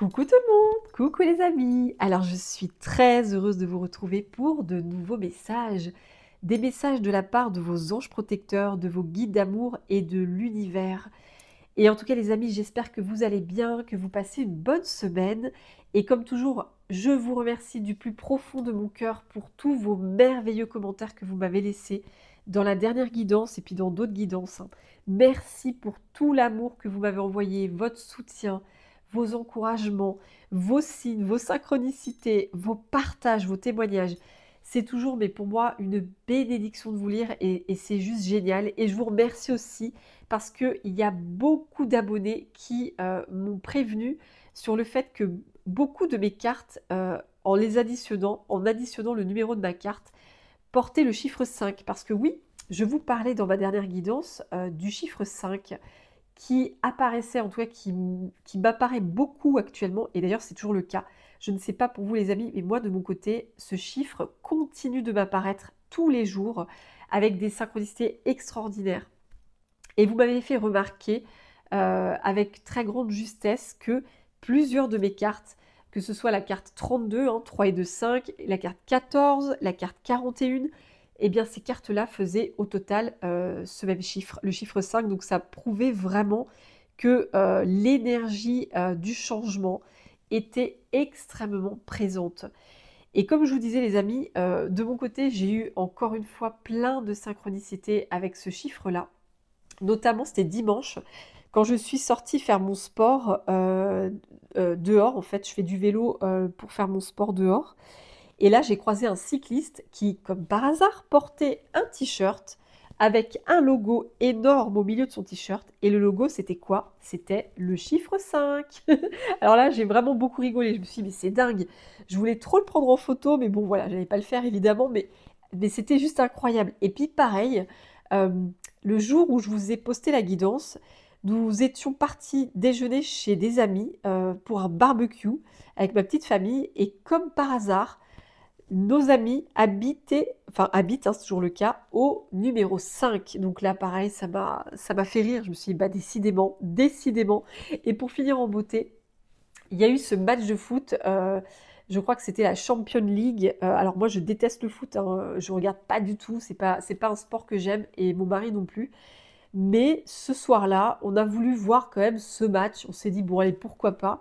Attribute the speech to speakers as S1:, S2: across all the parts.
S1: Coucou tout le monde, coucou les amis. Alors je suis très heureuse de vous retrouver pour de nouveaux messages. Des messages de la part de vos anges protecteurs, de vos guides d'amour et de l'univers. Et en tout cas les amis, j'espère que vous allez bien, que vous passez une bonne semaine. Et comme toujours, je vous remercie du plus profond de mon cœur pour tous vos merveilleux commentaires que vous m'avez laissés dans la dernière guidance et puis dans d'autres guidances, hein. Merci pour tout l'amour que vous m'avez envoyé, votre soutien, vos encouragements, vos signes, vos synchronicités, vos partages, vos témoignages. C'est toujours, mais pour moi, une bénédiction de vous lire et c'est juste génial. Et je vous remercie aussi parce qu'il y a beaucoup d'abonnés qui m'ont prévenu sur le fait que beaucoup de mes cartes, en additionnant le numéro de ma carte, portaient le chiffre 5. Parce que oui, je vous parlais dans ma dernière guidance du chiffre 5 qui apparaissait, en tout cas qui m'apparaît beaucoup actuellement, et d'ailleurs c'est toujours le cas. Je ne sais pas pour vous les amis, mais moi de mon côté, ce chiffre continue de m'apparaître tous les jours avec des synchronicités extraordinaires. Et vous m'avez fait remarquer avec très grande justesse que plusieurs de mes cartes, que ce soit la carte 32, 3 et 2, 5, la carte 14, la carte 41, eh bien ces cartes-là faisaient au total ce même chiffre, le chiffre 5. Donc ça prouvait vraiment que l'énergie du changement était extrêmement présente. Et comme je vous disais les amis, de mon côté, j'ai eu encore une fois plein de synchronicités avec ce chiffre-là. Notamment, c'était dimanche, quand je suis sortie faire mon sport dehors. En fait, je fais du vélo pour faire mon sport dehors. Et là, j'ai croisé un cycliste qui, comme par hasard, portait un t-shirt avec un logo énorme au milieu de son t-shirt. Et le logo, c'était quoi? C'était le chiffre 5. Alors là, j'ai vraiment beaucoup rigolé. Je me suis dit, mais c'est dingue. Je voulais trop le prendre en photo, mais bon, voilà, j'allais pas le faire évidemment, mais c'était juste incroyable. Et puis pareil, euh, le jour où je vous ai posté la guidance, nous étions partis déjeuner chez des amis pour un barbecue avec ma petite famille. Et comme par hasard, nos amis habitent, hein, c'est toujours le cas, au numéro 5. Donc là, pareil, ça m'a fait rire. Je me suis dit, bah décidément, décidément. Et pour finir en beauté, il y a eu ce match de foot. Je crois que c'était la Champions League. Alors moi, je déteste le foot, hein, je regarde pas du tout. C'est pas un sport que j'aime et mon mari non plus. Mais ce soir-là, on a voulu voir quand même ce match. On s'est dit, bon allez, pourquoi pas.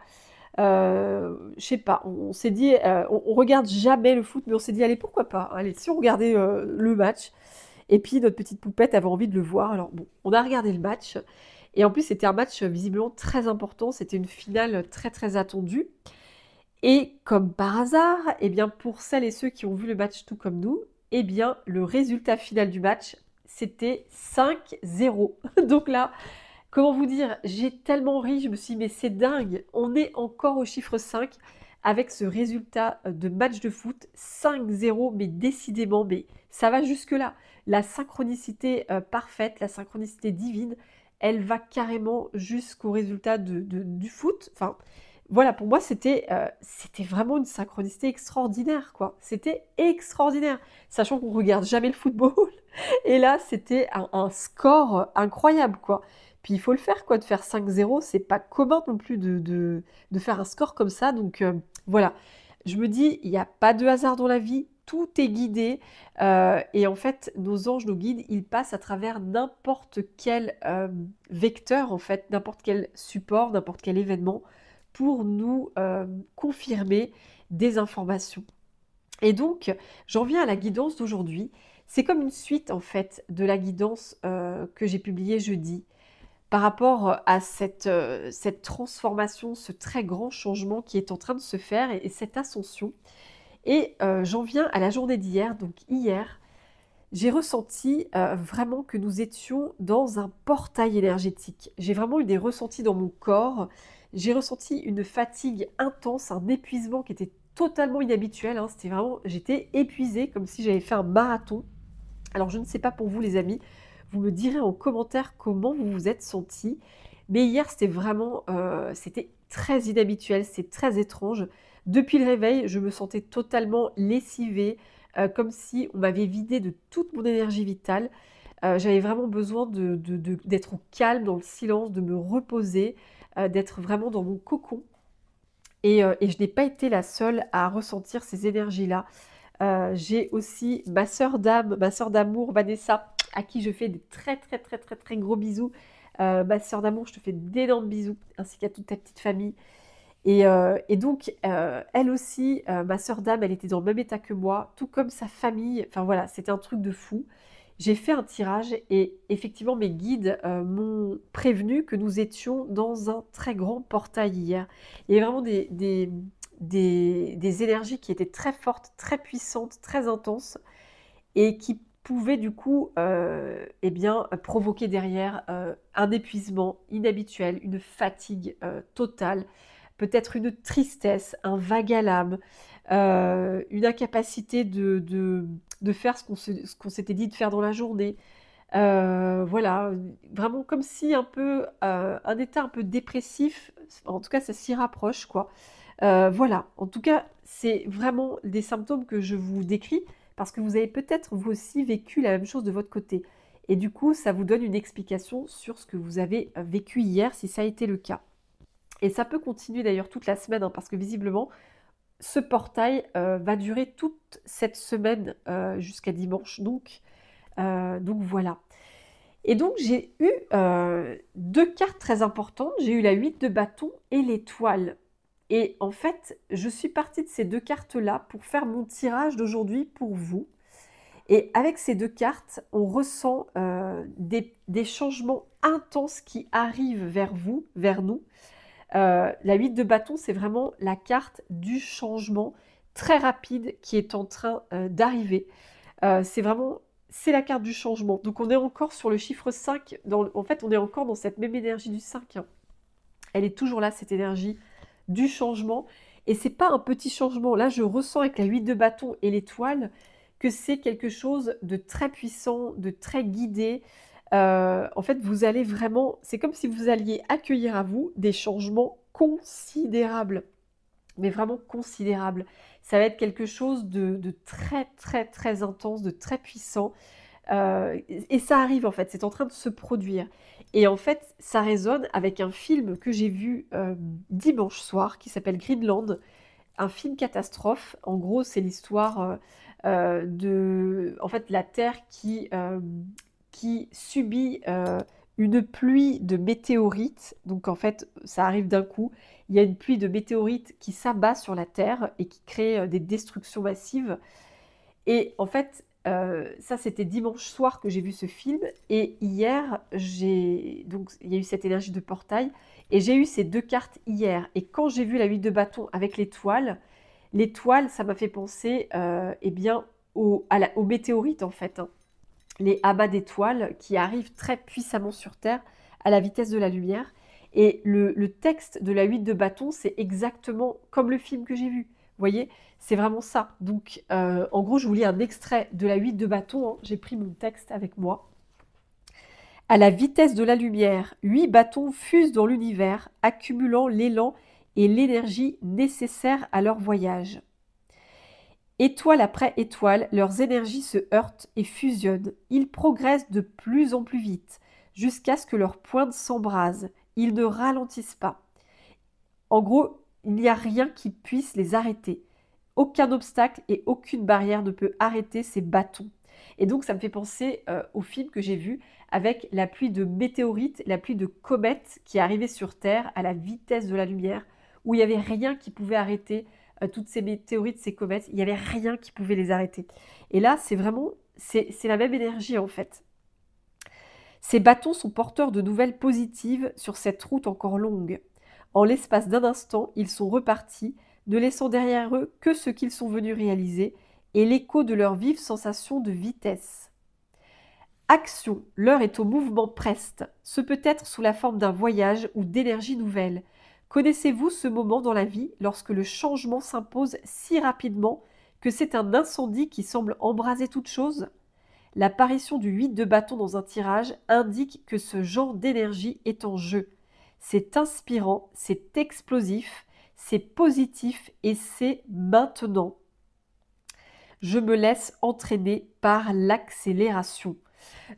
S1: Je sais pas, on s'est dit, on regarde jamais le foot, mais on s'est dit, allez, pourquoi pas? Allez, si on regardait le match. Et puis notre petite poupette avait envie de le voir. Alors bon, on a regardé le match. Et en plus, c'était un match visiblement très important. C'était une finale très très attendue. Et comme par hasard, eh bien pour celles et ceux qui ont vu le match tout comme nous, eh bien le résultat final du match, c'était 5-0. Donc là, comment vous dire, j'ai tellement ri, je me suis dit, mais c'est dingue, on est encore au chiffre 5 avec ce résultat de match de foot 5-0, mais décidément, mais ça va jusque-là. La synchronicité parfaite, la synchronicité divine, elle va carrément jusqu'au résultat du foot. Enfin, voilà, pour moi, c'était vraiment une synchronicité extraordinaire, quoi. C'était extraordinaire, sachant qu'on regarde jamais le football. Et là, c'était un score incroyable, quoi. Puis il faut le faire, quoi, de faire 5-0, c'est pas commun non plus de faire un score comme ça. Donc voilà, je me dis, il n'y a pas de hasard dans la vie, tout est guidé. Et en fait, nos anges, nos guides, ils passent à travers n'importe quel vecteur, en fait, n'importe quel support, n'importe quel événement, pour nous confirmer des informations. Et donc, j'en viens à la guidance d'aujourd'hui. C'est comme une suite, en fait, de la guidance que j'ai publiée jeudi par rapport à cette transformation, ce très grand changement qui est en train de se faire et cette ascension. Et j'en viens à la journée d'hier. Donc hier, j'ai ressenti vraiment que nous étions dans un portail énergétique. J'ai vraiment eu des ressentis dans mon corps. J'ai ressenti une fatigue intense, un épuisement qui était totalement inhabituel, hein. C'était vraiment, j'étais épuisée comme si j'avais fait un marathon. Alors je ne sais pas pour vous les amis, vous me direz en commentaire comment vous vous êtes sentis. Mais hier c'était vraiment, c'était très inhabituel, c'est très étrange. Depuis le réveil, je me sentais totalement lessivée, comme si on m'avait vidé de toute mon énergie vitale. J'avais vraiment besoin d'être au calme, dans le silence, de me reposer, d'être vraiment dans mon cocon. Et je n'ai pas été la seule à ressentir ces énergies-là. J'ai aussi ma sœur d'âme, ma sœur d'amour, Vanessa, à qui je fais des très, très, très, très, très gros bisous. Ma sœur d'amour, je te fais d'énormes bisous, ainsi qu'à toute ta petite famille. Et donc, elle aussi, ma sœur d'âme, elle était dans le même état que moi, tout comme sa famille. Enfin voilà, c'était un truc de fou. J'ai fait un tirage et effectivement, mes guides m'ont prévenu que nous étions dans un très grand portail hier. Il y avait vraiment des énergies qui étaient très fortes, très puissantes, très intenses et qui pouvaient du coup eh bien, provoquer derrière un épuisement inhabituel, une fatigue totale, peut-être une tristesse, un vague à l'âme, une incapacité de faire ce qu'on s'était dit de faire dans la journée. Voilà, vraiment comme si un peu, un état un peu dépressif, en tout cas ça s'y rapproche quoi. Voilà, en tout cas, c'est vraiment des symptômes que je vous décris parce que vous avez peut-être vous aussi vécu la même chose de votre côté et du coup, ça vous donne une explication sur ce que vous avez, vécu hier si ça a été le cas. Et ça peut continuer d'ailleurs toute la semaine, hein, parce que visiblement, ce portail va durer toute cette semaine jusqu'à dimanche. Donc voilà. Et donc j'ai eu deux cartes très importantes. J'ai eu la 8 de bâton et l'étoile. Et en fait, je suis partie de ces deux cartes-là pour faire mon tirage d'aujourd'hui pour vous. Et avec ces deux cartes, on ressent des changements intenses qui arrivent vers vous, vers nous. La 8 de bâton, c'est vraiment la carte du changement très rapide qui est en train d'arriver. C'est vraiment, c'est la carte du changement. Donc on est encore sur le chiffre 5. En fait, on est encore dans cette même énergie du 5, hein. Elle est toujours là, cette énergie du changement. Et c'est pas un petit changement. Là, je ressens avec la 8 de bâton et l'étoile que c'est quelque chose de très puissant, de très guidé. En fait, vous allez vraiment, c'est comme si vous alliez accueillir à vous des changements considérables, mais vraiment considérables. Ça va être quelque chose de très, très, très intense, de très puissant. Et ça arrive en fait, c'est en train de se produire. Et en fait, ça résonne avec un film que j'ai vu dimanche soir qui s'appelle Greenland, un film catastrophe. En gros, c'est l'histoire de, en fait, la Terre qui subit une pluie de météorites. Donc en fait, ça arrive d'un coup. Il y a une pluie de météorites qui s'abat sur la Terre et qui crée des destructions massives. Et en fait, ça c'était dimanche soir que j'ai vu ce film et hier, donc il y a eu cette énergie de portail et j'ai eu ces 2 cartes hier et quand j'ai vu la 8 de bâton avec l'étoile ça m'a fait penser, eh bien aux météorites en fait, hein. Les abats d'étoiles qui arrivent très puissamment sur Terre à la vitesse de la lumière et le texte de la 8 de bâton, c'est exactement comme le film que j'ai vu. Vous voyez? C'est vraiment ça. Donc, en gros, je vous lis un extrait de la 8 de bâton, hein. J'ai pris mon texte avec moi. À la vitesse de la lumière, 8 bâtons fusent dans l'univers, accumulant l'élan et l'énergie nécessaires à leur voyage. Étoile après étoile, leurs énergies se heurtent et fusionnent. Ils progressent de plus en plus vite, jusqu'à ce que leurs pointes s'embrasent. Ils ne ralentissent pas. En gros, il n'y a rien qui puisse les arrêter. Aucun obstacle et aucune barrière ne peut arrêter ces bâtons. Et donc, ça me fait penser au film que j'ai vu avec la pluie de météorites, la pluie de comètes qui arrivait sur Terre à la vitesse de la lumière, où il n'y avait rien qui pouvait arrêter toutes ces météorites, ces comètes. Il n'y avait rien qui pouvait les arrêter. Et là, c'est vraiment, c'est la même énergie en fait. Ces bâtons sont porteurs de nouvelles positives sur cette route encore longue. En l'espace d'un instant, ils sont repartis, ne laissant derrière eux que ce qu'ils sont venus réaliser et l'écho de leur vive sensation de vitesse. Action, l'heure est au mouvement preste. Ce peut être sous la forme d'un voyage ou d'énergie nouvelle. Connaissez-vous ce moment dans la vie lorsque le changement s'impose si rapidement que c'est un incendie qui semble embraser toute chose? L'apparition du 8 de bâton dans un tirage indique que ce genre d'énergie est en jeu. C'est inspirant, c'est explosif, c'est positif et c'est maintenant. Je me laisse entraîner par l'accélération.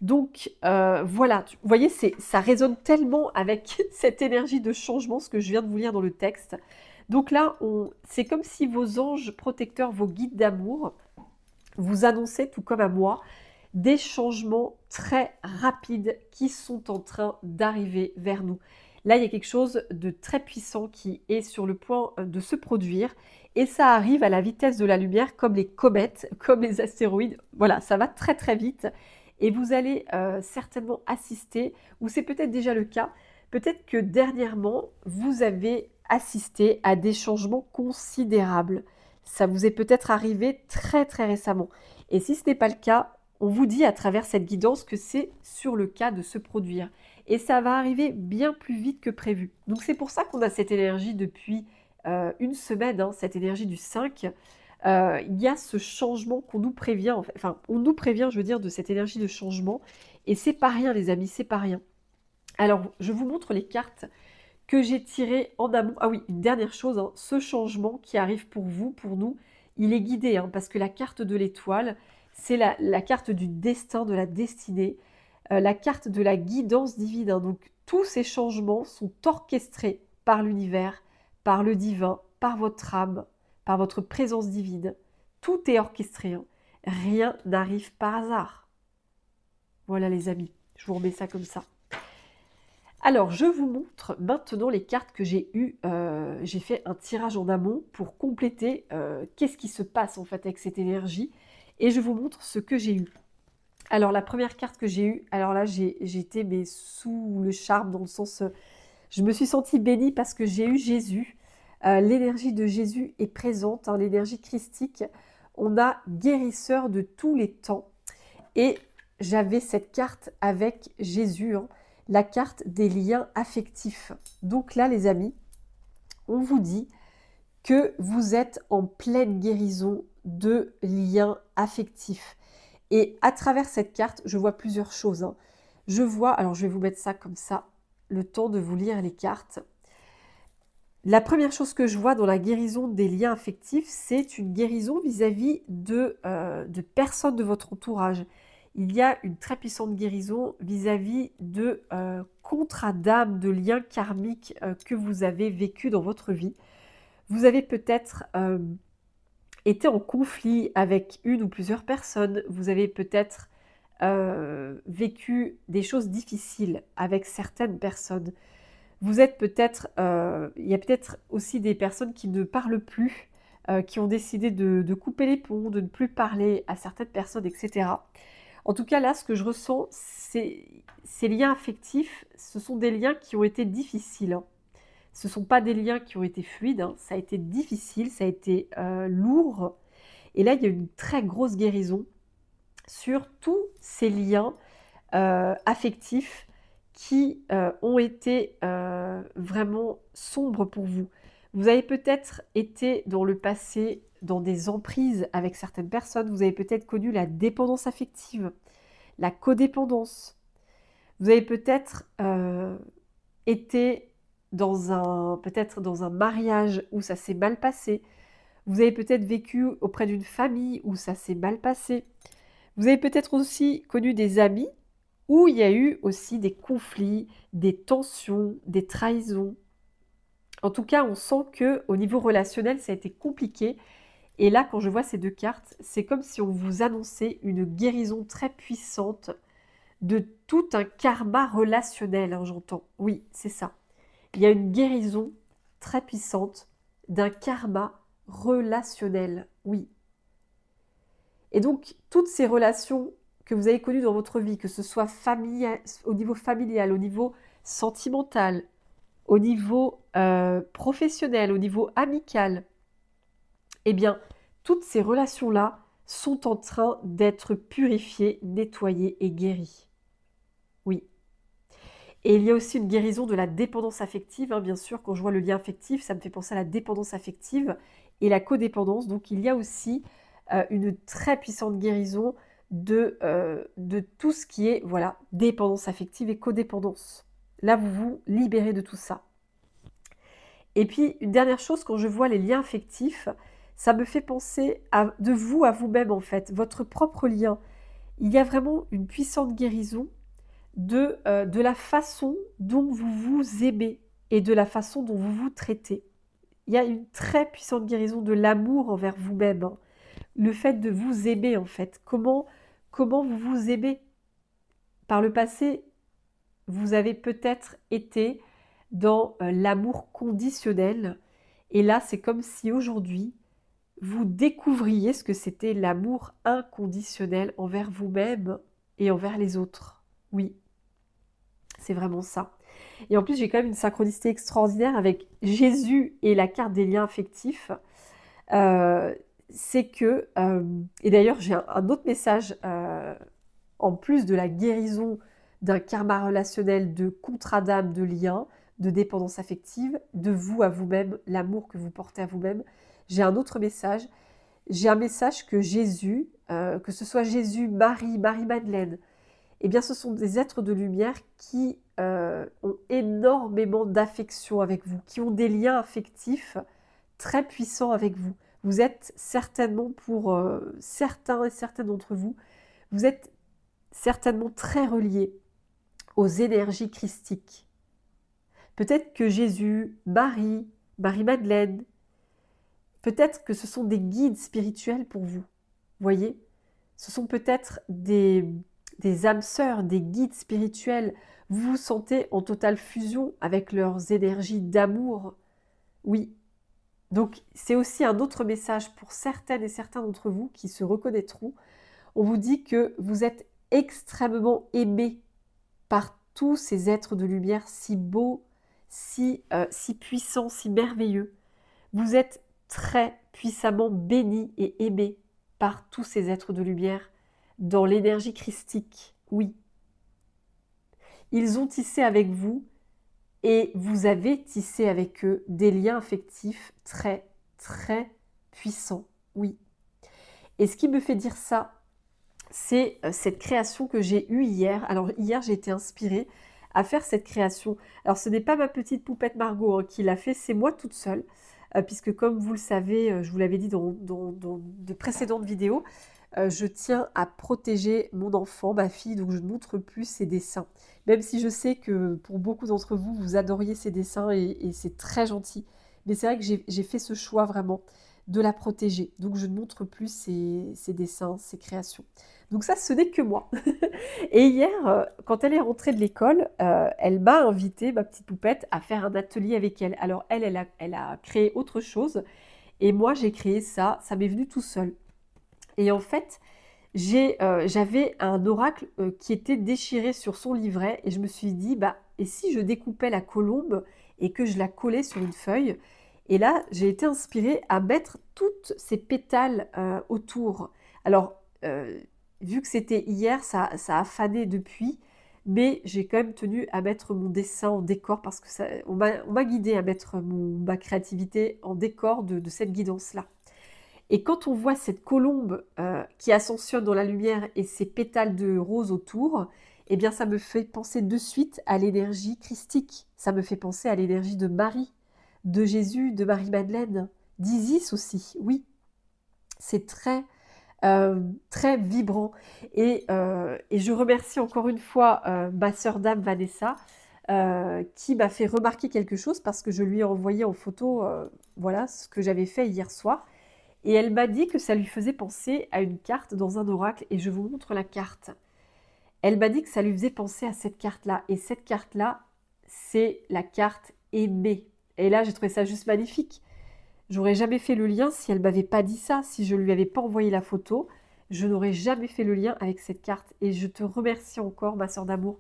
S1: Donc, voilà, vous voyez, ça résonne tellement avec cette énergie de changement, ce que je viens de vous lire dans le texte. Donc là, c'est comme si vos anges protecteurs, vos guides d'amour, vous annonçaient, tout comme à moi, des changements très rapides qui sont en train d'arriver vers nous. Là, il y a quelque chose de très puissant qui est sur le point de se produire et ça arrive à la vitesse de la lumière comme les comètes, comme les astéroïdes. Voilà, ça va très très vite et vous allez certainement assister, ou c'est peut-être déjà le cas, peut-être que dernièrement, vous avez assisté à des changements considérables. Ça vous est peut-être arrivé très très récemment. Et si ce n'est pas le cas, on vous dit à travers cette guidance que c'est sur le cas de se produire. Et ça va arriver bien plus vite que prévu. Donc c'est pour ça qu'on a cette énergie depuis une semaine, hein, cette énergie du 5. Il y a ce changement qu'on nous prévient, enfin on nous prévient, je veux dire, de cette énergie de changement. Et c'est pas rien les amis, c'est pas rien. Alors je vous montre les cartes que j'ai tirées en amont. Ah oui, une dernière chose, hein, ce changement qui arrive pour vous, pour nous, il est guidé, hein, parce que la carte de l'étoile, c'est la carte du destin, de la destinée, la carte de la guidance divine, hein. Donc tous ces changements sont orchestrés par l'univers, par le divin, par votre âme, par votre présence divine. Tout est orchestré, hein. Rien n'arrive par hasard. Voilà les amis, je vous remets ça comme ça. Alors, je vous montre maintenant les cartes que j'ai eues. J'ai fait un tirage en amont pour compléter qu'est-ce qui se passe en fait avec cette énergie. Et je vous montre ce que j'ai eu. Alors, la première carte que j'ai eue, alors là, j'étais mais sous le charme, dans le sens, je me suis sentie bénie parce que j'ai eu Jésus. L'énergie de Jésus est présente, hein, l'énergie christique. On a guérisseur de tous les temps. Et j'avais cette carte avec Jésus, hein, la carte des liens affectifs. Donc là, les amis, on vous dit que vous êtes en pleine guérison de liens affectifs. Et à travers cette carte, je vois plusieurs choses, hein. Je vois, alors je vais vous mettre ça comme ça, le temps de vous lire les cartes. La première chose que je vois dans la guérison des liens affectifs, c'est une guérison vis-à-vis de personnes de votre entourage. Il y a une très puissante guérison vis-à-vis de contrats d'âme, de liens karmiques que vous avez vécu dans votre vie. Vous avez peut-être été en conflit avec une ou plusieurs personnes. Vous avez peut-être vécu des choses difficiles avec certaines personnes. Vous êtes peut-être, il y a peut-être aussi des personnes qui ne parlent plus, qui ont décidé de couper les ponts, de ne plus parler à certaines personnes, etc. En tout cas, là, ce que je ressens, ces liens affectifs, ce sont des liens qui ont été difficiles, hein. Ce ne sont pas des liens qui ont été fluides, hein. Ça a été difficile, ça a été lourd. Et là, il y a une très grosse guérison sur tous ces liens affectifs qui ont été vraiment sombres pour vous. Vous avez peut-être été dans le passé dans des emprises avec certaines personnes, vous avez peut-être connu la dépendance affective, la codépendance. Vous avez peut-être été peut-être dans un mariage où ça s'est mal passé. Vous avez peut-être vécu auprès d'une famille où ça s'est mal passé. Vous avez peut-être aussi connu des amis où il y a eu aussi des conflits, des tensions, des trahisons. En tout cas, on sent que au niveau relationnel, ça a été compliqué. Et là, quand je vois ces deux cartes, c'est comme si on vous annonçait une guérison très puissante de tout un karma relationnel, hein, j'entends. Oui, c'est ça. Il y a une guérison très puissante d'un karma relationnel, oui. Et donc, toutes ces relations que vous avez connues dans votre vie, que ce soit au niveau familial, au niveau sentimental, au niveau professionnel, au niveau amical, eh bien, toutes ces relations-là sont en train d'être purifiées, nettoyées et guéries. Oui. Et il y a aussi une guérison de la dépendance affective, hein, bien sûr, quand je vois le lien affectif, ça me fait penser à la dépendance affective et la codépendance. Donc il y a aussi une très puissante guérison de tout ce qui est voilà, dépendance affective et codépendance. Là, vous vous libérez de tout ça. Et puis, une dernière chose, quand je vois les liens affectifs, ça me fait penser de vous à vous-même, en fait, votre propre lien. il y a vraiment une puissante guérison de la façon dont vous vous aimez et de la façon dont vous vous traitez. Il y a une très puissante guérison de l'amour envers vous-même, hein. Le fait de vous aimer, en fait. Comment vous vous aimez? Par le passé, vous avez peut-être été dans l'amour conditionnel. Et là, c'est comme si aujourd'hui, vous découvriez ce que c'était l'amour inconditionnel envers vous-même et envers les autres. Oui, c'est vraiment ça. Et en plus, j'ai quand même une synchronicité extraordinaire avec Jésus et la carte des liens affectifs. C'est que, et d'ailleurs, j'ai un autre message, en plus de la guérison d'un karma relationnel, de contrat d'âme, de lien, de dépendance affective, de vous à vous-même, l'amour que vous portez à vous-même. J'ai un autre message. J'ai un message que Jésus, que ce soit Jésus, Marie, Marie-Madeleine, eh bien, ce sont des êtres de lumière qui ont énormément d'affection avec vous, qui ont des liens affectifs très puissants avec vous. Vous êtes certainement, pour certains et certaines d'entre vous, vous êtes certainement très reliés aux énergies christiques. Peut-être que Jésus, Marie, Marie-Madeleine, peut-être que ce sont des guides spirituels pour vous. Voyez, ce sont peut-être des âmes sœurs, des guides spirituels. Vous vous sentez en totale fusion avec leurs énergies d'amour. Oui. Donc, c'est aussi un autre message pour certaines et certains d'entre vous qui se reconnaîtront. On vous dit que vous êtes extrêmement aimés par tous ces êtres de lumière si beaux, si puissants, si merveilleux. Vous êtes très puissamment bénis et aimés par tous ces êtres de lumière dans l'énergie christique, oui. Ils ont tissé avec vous et vous avez tissé avec eux des liens affectifs très, très puissants, oui. Et ce qui me fait dire ça, c'est cette création que j'ai eue hier. Alors hier, j'ai été inspirée à faire cette création. Alors ce n'est pas ma petite poupette Margot hein, qui l'a fait, c'est moi toute seule. Puisque comme vous le savez, je vous l'avais dit dans de précédentes vidéos, je tiens à protéger mon enfant, ma fille, donc je ne montre plus ses dessins. Même si je sais que pour beaucoup d'entre vous, vous adoriez ses dessins et c'est très gentil. Mais c'est vrai que j'ai fait ce choix vraiment de la protéger. Donc je ne montre plus ses dessins, ses créations. Donc ça, ce n'est que moi. Et hier, quand elle est rentrée de l'école, elle m'a invitée, ma petite poupette, à faire un atelier avec elle. Alors elle a créé autre chose et moi j'ai créé ça, ça m'est venu tout seul. Et en fait, j'avais un oracle qui était déchiré sur son livret et je me suis dit, bah, et si je découpais la colombe et que je la collais sur une feuille? Et là, j'ai été inspirée à mettre toutes ces pétales autour. Alors, vu que c'était hier, ça a fané depuis, mais j'ai quand même tenu à mettre mon dessin en décor parce que on m'a guidée à mettre ma créativité en décor de cette guidance-là. Et quand on voit cette colombe qui ascensionne dans la lumière et ses pétales de rose autour, eh bien ça me fait penser de suite à l'énergie christique. Ça me fait penser à l'énergie de Marie, de Jésus, de Marie-Madeleine, d'Isis aussi, oui. C'est très, très vibrant. Et je remercie encore une fois ma sœur d'âme Vanessa, qui m'a fait remarquer quelque chose parce que je lui ai envoyé en photo voilà, ce que j'avais fait hier soir. Et elle m'a dit que ça lui faisait penser à une carte dans un oracle, et je vous montre la carte. Elle m'a dit que ça lui faisait penser à cette carte-là, et cette carte-là, c'est la carte aimée. Et là, j'ai trouvé ça juste magnifique. J'aurais jamais fait le lien si elle m'avait pas dit ça, si je lui avais pas envoyé la photo, je n'aurais jamais fait le lien avec cette carte. Et je te remercie encore, ma sœur d'amour,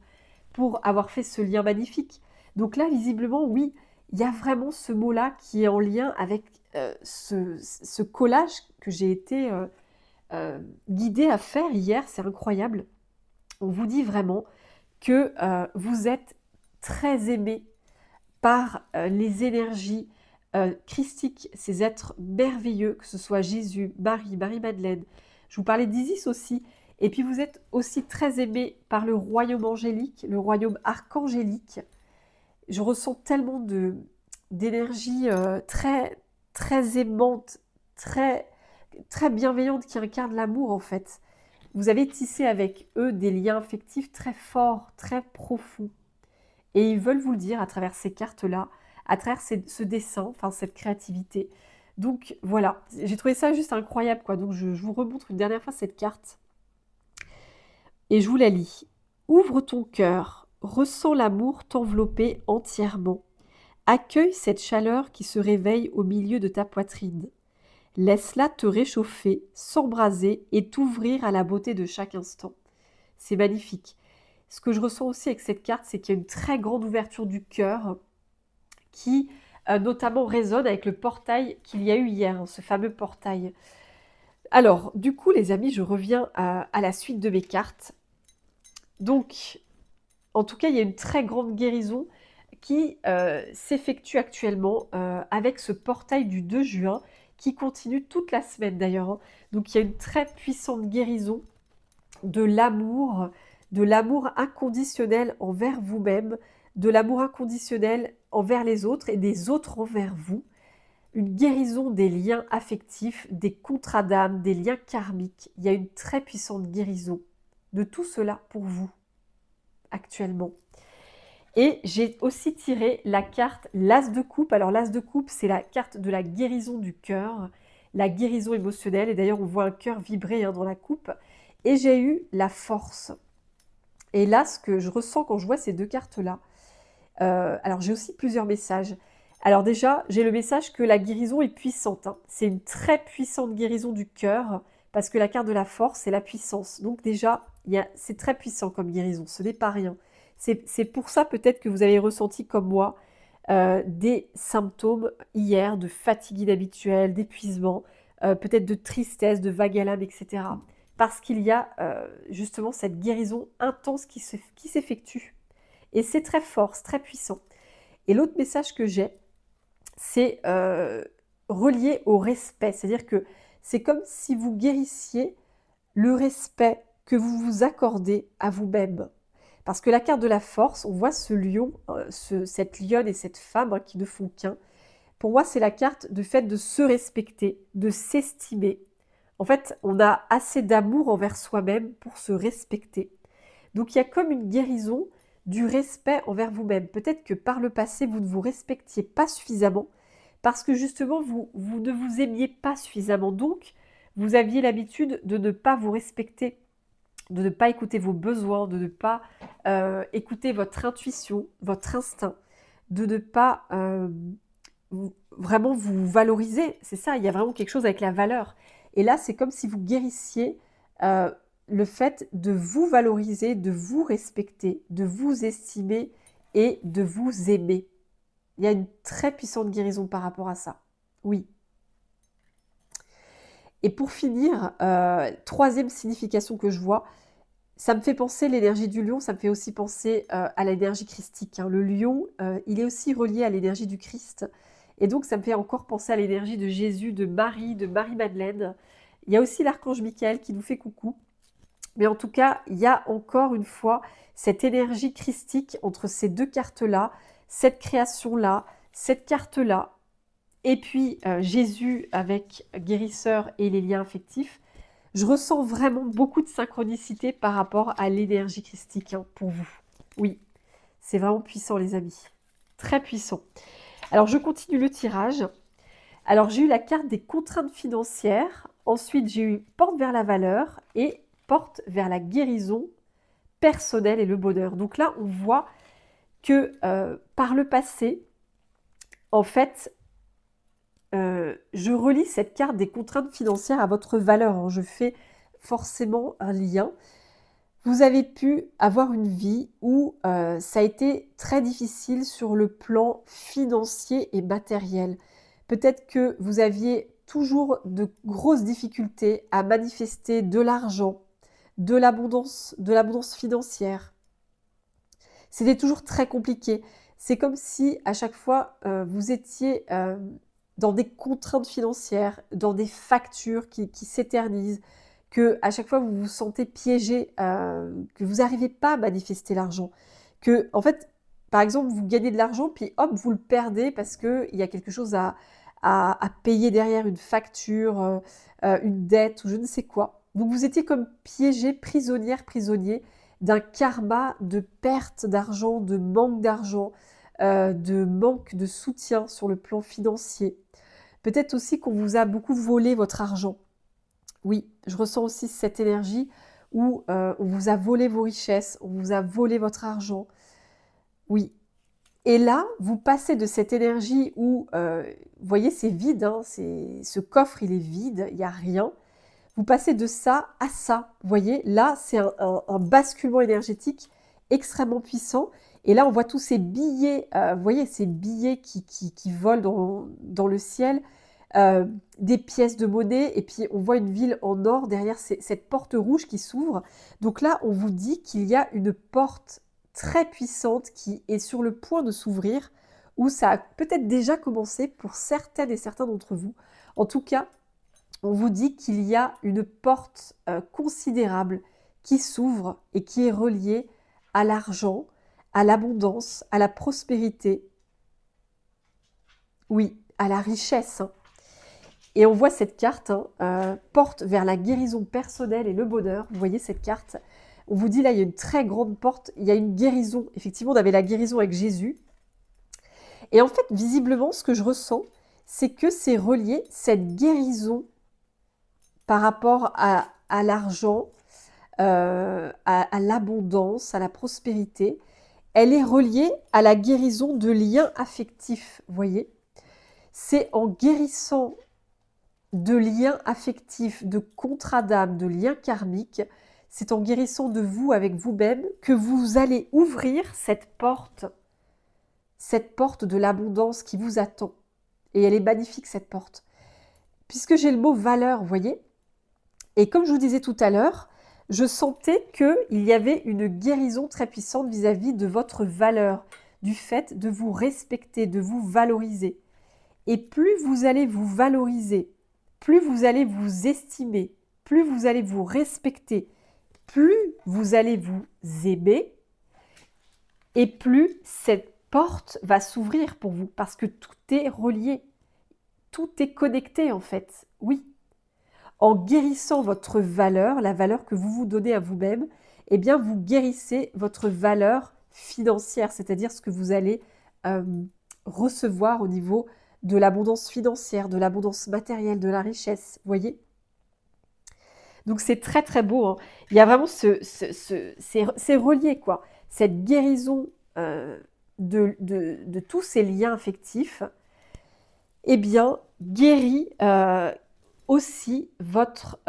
S1: pour avoir fait ce lien magnifique. Donc là, visiblement, oui, il y a vraiment ce mot-là qui est en lien avec ce collage que j'ai été guidée à faire hier. C'est incroyable. On vous dit vraiment que vous êtes très aimés par les énergies christiques, ces êtres merveilleux, que ce soit Jésus, Marie, Marie-Madeleine. Je vous parlais d'Isis aussi. Et puis vous êtes aussi très aimés par le royaume angélique, le royaume archangélique. Je ressens tellement d'énergie très, très aimante, très, très bienveillante qui incarne l'amour en fait. vous avez tissé avec eux des liens affectifs très forts, très profonds. Et ils veulent vous le dire à travers ces cartes-là, à travers ce dessin, enfin cette créativité. Donc voilà, j'ai trouvé ça juste incroyable, quoi. Donc je vous remontre une dernière fois cette carte et je vous la lis. Ouvre ton cœur, ressens l'amour t'envelopper entièrement. Accueille cette chaleur qui se réveille au milieu de ta poitrine. Laisse-la te réchauffer, s'embraser et t'ouvrir à la beauté de chaque instant. C'est magnifique. Ce que je ressens aussi avec cette carte, c'est qu'il y a une très grande ouverture du cœur qui notamment résonne avec le portail qu'il y a eu hier, hein, ce fameux portail. Alors, du coup, les amis, je reviens à la suite de mes cartes. Donc, en tout cas, il y a une très grande guérison qui s'effectue actuellement avec ce portail du 2 juin qui continue toute la semaine d'ailleurs, hein. Donc, il y a une très puissante guérison de l'amour inconditionnel envers vous-même, de l'amour inconditionnel envers les autres et des autres envers vous. Une guérison des liens affectifs, des contrats d'âme, des liens karmiques. Il y a une très puissante guérison de tout cela pour vous actuellement. Et j'ai aussi tiré la carte l'As de coupe. Alors l'As de coupe, c'est la carte de la guérison du cœur, la guérison émotionnelle. Et d'ailleurs, on voit un cœur vibrer dans la coupe. Et j'ai eu la force. Et là, ce que je ressens quand je vois ces deux cartes-là, alors j'ai aussi plusieurs messages. Alors déjà, j'ai le message que la guérison est puissante, hein. C'est une très puissante guérison du cœur, parce que la carte de la force, c'est la puissance. Donc déjà, c'est très puissant comme guérison, ce n'est pas rien. C'est pour ça peut-être que vous avez ressenti comme moi des symptômes hier de fatigue inhabituelle, d'épuisement, peut-être de tristesse, de vague à l'âme, etc. Parce qu'il y a justement cette guérison intense qui s'effectue. Et c'est très fort, c'est très puissant. Et l'autre message que j'ai, c'est relié au respect. C'est-à-dire que c'est comme si vous guérissiez le respect que vous vous accordez à vous-même. Parce que la carte de la force, on voit ce lion, cette lionne et cette femme qui ne font qu'un. Pour moi, c'est la carte du fait de se respecter, de s'estimer. En fait, on a assez d'amour envers soi-même pour se respecter. Donc il y a comme une guérison du respect envers vous-même. Peut-être que par le passé, vous ne vous respectiez pas suffisamment parce que justement, vous ne vous aimiez pas suffisamment. Donc, vous aviez l'habitude de ne pas vous respecter, de ne pas écouter vos besoins, de ne pas écouter votre intuition, votre instinct, de ne pas vraiment vous valoriser. C'est ça, il y a vraiment quelque chose avec la valeur. Et là, c'est comme si vous guérissiez le fait de vous valoriser, de vous respecter, de vous estimer et de vous aimer. Il y a une très puissante guérison par rapport à ça. Oui. Et pour finir, troisième signification que je vois, ça me fait penser l'énergie du lion, ça me fait aussi penser à l'énergie christique, hein. Le lion, il est aussi relié à l'énergie du Christ. Et donc, ça me fait encore penser à l'énergie de Jésus, de Marie-Madeleine. Il y a aussi l'archange Michael qui nous fait coucou. Mais en tout cas, il y a encore une fois cette énergie christique entre ces deux cartes-là, cette création-là, cette carte-là, et puis Jésus avec guérisseur et les liens affectifs. Je ressens vraiment beaucoup de synchronicité par rapport à l'énergie christique, hein, pour vous. Oui, c'est vraiment puissant les amis, très puissant. Alors je continue le tirage. Alors j'ai eu la carte des contraintes financières, ensuite j'ai eu porte vers la valeur et porte vers la guérison personnelle et le bonheur. Donc là on voit que par le passé, en fait, je relie cette carte des contraintes financières à votre valeur, hein. Je fais forcément un lien. Vous avez pu avoir une vie où ça a été très difficile sur le plan financier et matériel. Peut-être que vous aviez toujours de grosses difficultés à manifester de l'argent, de l'abondance financière. C'était toujours très compliqué. C'est comme si à chaque fois vous étiez dans des contraintes financières, dans des factures qui s'éternisent, que à chaque fois vous vous sentez piégé, que vous n'arrivez pas à manifester l'argent, que en fait, par exemple, vous gagnez de l'argent puis hop, vous le perdez parce que il y a quelque chose à payer derrière, une facture, une dette ou je ne sais quoi. Donc vous étiez comme piégé, prisonnière, prisonnier d'un karma de perte d'argent, de manque de soutien sur le plan financier. Peut-être aussi qu'on vous a beaucoup volé votre argent. Oui, je ressens aussi cette énergie où on vous a volé vos richesses, on vous a volé votre argent. Oui. Et là, vous passez de cette énergie où, vous voyez, c'est vide, hein, ce coffre, il est vide, il n'y a rien. Vous passez de ça à ça. Vous voyez, là, c'est un basculement énergétique extrêmement puissant. Et là, on voit tous ces billets, vous voyez, ces billets qui volent dans le ciel, des pièces de monnaie, et puis on voit une ville en or derrière cette porte rouge qui s'ouvre. Donc là, on vous dit qu'il y a une porte très puissante qui est sur le point de s'ouvrir, où ça a peut-être déjà commencé pour certaines et certains d'entre vous. En tout cas, on vous dit qu'il y a une porte considérable qui s'ouvre et qui est reliée à l'argent, à l'abondance, à la prospérité. Oui, à la richesse, hein. Et on voit cette carte, hein, porte vers la guérison personnelle et le bonheur. Vous voyez cette carte? On vous dit là, il y a une très grande porte, il y a une guérison. Effectivement, on avait la guérison avec Jésus. Et en fait, visiblement, ce que je ressens, c'est que c'est relié, cette guérison par rapport à l'argent, à l'abondance, à la prospérité, elle est reliée à la guérison de liens affectifs, vous voyez? C'est en guérissant de liens affectifs, de contrats d'âme, de liens karmiques, c'est en guérissant de vous avec vous-même que vous allez ouvrir cette porte de l'abondance qui vous attend. Et elle est magnifique, cette porte. Puisque j'ai le mot valeur, vous voyez? Et comme je vous disais tout à l'heure, je sentais qu'il y avait une guérison très puissante vis-à-vis de votre valeur, du fait de vous respecter, de vous valoriser. Et plus vous allez vous valoriser, plus vous allez vous estimer, plus vous allez vous respecter, plus vous allez vous aimer, et plus cette porte va s'ouvrir pour vous, parce que tout est relié, tout est connecté en fait, oui. En guérissant votre valeur, la valeur que vous vous donnez à vous-même, eh bien vous guérissez votre valeur financière, c'est-à-dire ce que vous allez recevoir au niveau de l'abondance financière, de l'abondance matérielle, de la richesse, vous voyez? Donc c'est très très beau, hein. Il y a vraiment c'est relié quoi. Cette guérison de tous ces liens affectifs, eh bien guérit aussi votre